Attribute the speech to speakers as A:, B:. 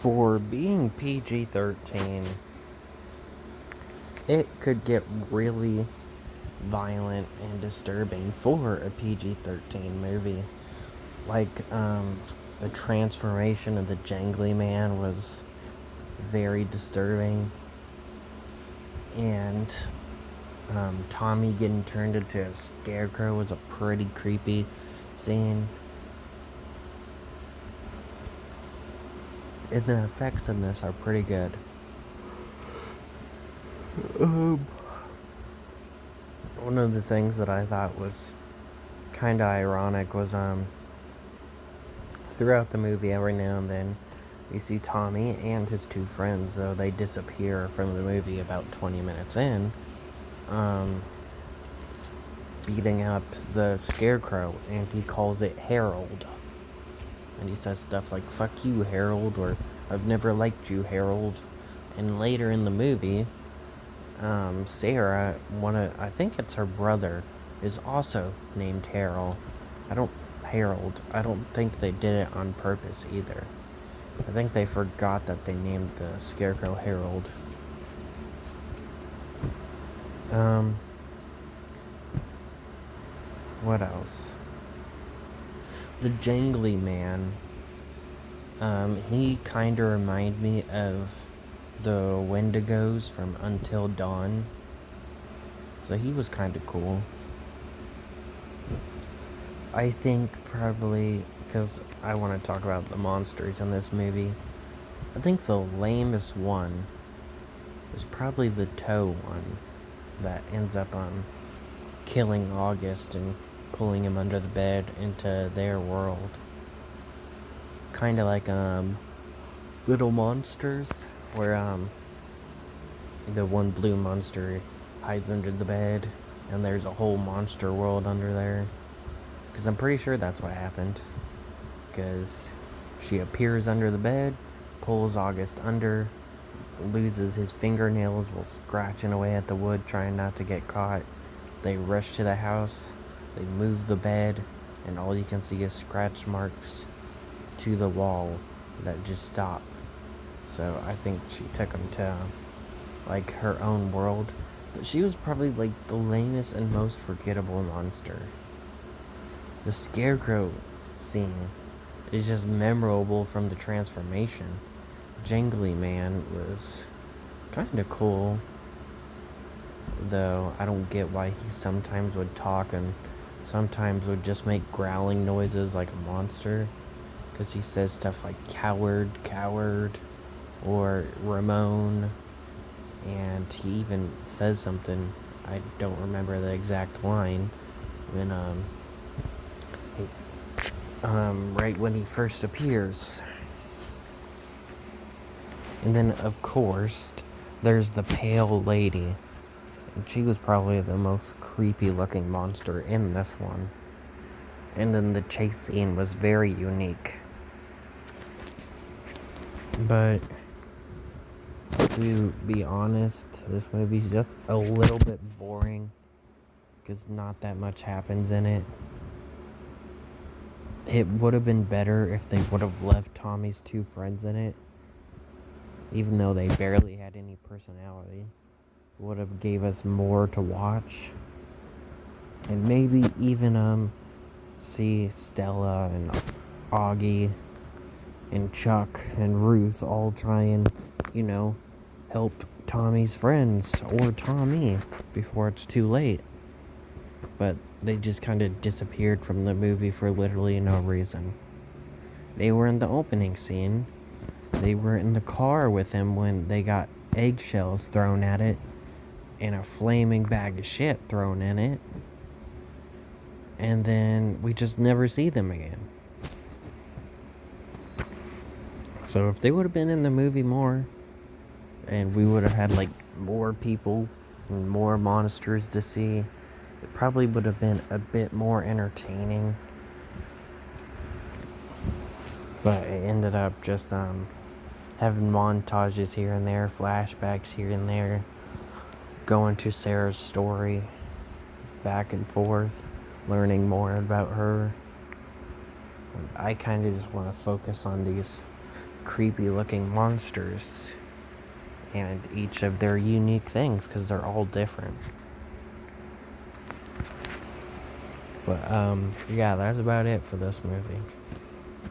A: For being PG-13, it could get really violent and disturbing for a PG-13 movie. The transformation of the Jangly Man was very disturbing. And Tommy getting turned into a scarecrow was a pretty creepy scene. And the effects in this are pretty good. One of the things that I thought was kind of ironic was throughout the movie, every now and then, you see Tommy and his two friends, though they disappear from the movie about 20 minutes in, beating up the scarecrow, and he calls it Harold. And he says stuff like, "Fuck you, Harold," or "I've never liked you, Harold." And later in the movie, Sarah, I think it's her brother, is also named Harold. I don't think they did it on purpose either. I think they forgot that they named the scarecrow Harold. What else? The Jangly Man. He kind of reminded me of the Wendigos from Until Dawn. So he was kind of cool. I think probably, because I want to talk about the monsters in this movie, I think the lamest one is probably the toe one that ends up killing August and pulling him under the bed into their world. Kind of like Little Monsters, where the one blue monster hides under the bed and there's a whole monster world under there. Because I'm pretty sure that's what happened. Because she appears under the bed, pulls August under, loses his fingernails while scratching away at the wood trying not to get caught. They rush to the house, they move the bed, and all you can see is scratch marks to the wall that just stop. So I think she took him to her own world. But she was probably the lamest and most forgettable monster. The scarecrow scene is just memorable from the transformation. Jangly Man was kind of cool, though I don't get why he sometimes would talk and sometimes would just make growling noises like a monster. Because he says stuff like "coward, coward," or "Ramon," and he even says something, I don't remember the exact line, when right when he first appears. And then, of course, there's the Pale Lady. And she was probably the most creepy looking monster in this one. And then the chase scene was very unique. But to be honest, this movie's just a little bit boring, because not that much happens in it. It would have been better if they would have left Tommy's two friends in it, even though they barely had any personality. Would have gave us more to watch, and maybe even see Stella and Augie and Chuck and Ruth all try and help Tommy's friends or Tommy before it's too late. But they just kind of disappeared from the movie for literally no reason. They were in the opening scene. They were in the car with him when they got eggshells thrown at it and a flaming bag of shit thrown in it. And then we just never see them again. So if they would have been in the movie more, and we would have had more people and more monsters to see, it probably would have been a bit more entertaining. But it ended up just having montages here and there, flashbacks here and there, going to Sarah's story back and forth, learning more about her. And I kind of just want to focus on these creepy looking monsters, and each of their unique things because they're all different. But yeah, that's about it for this movie.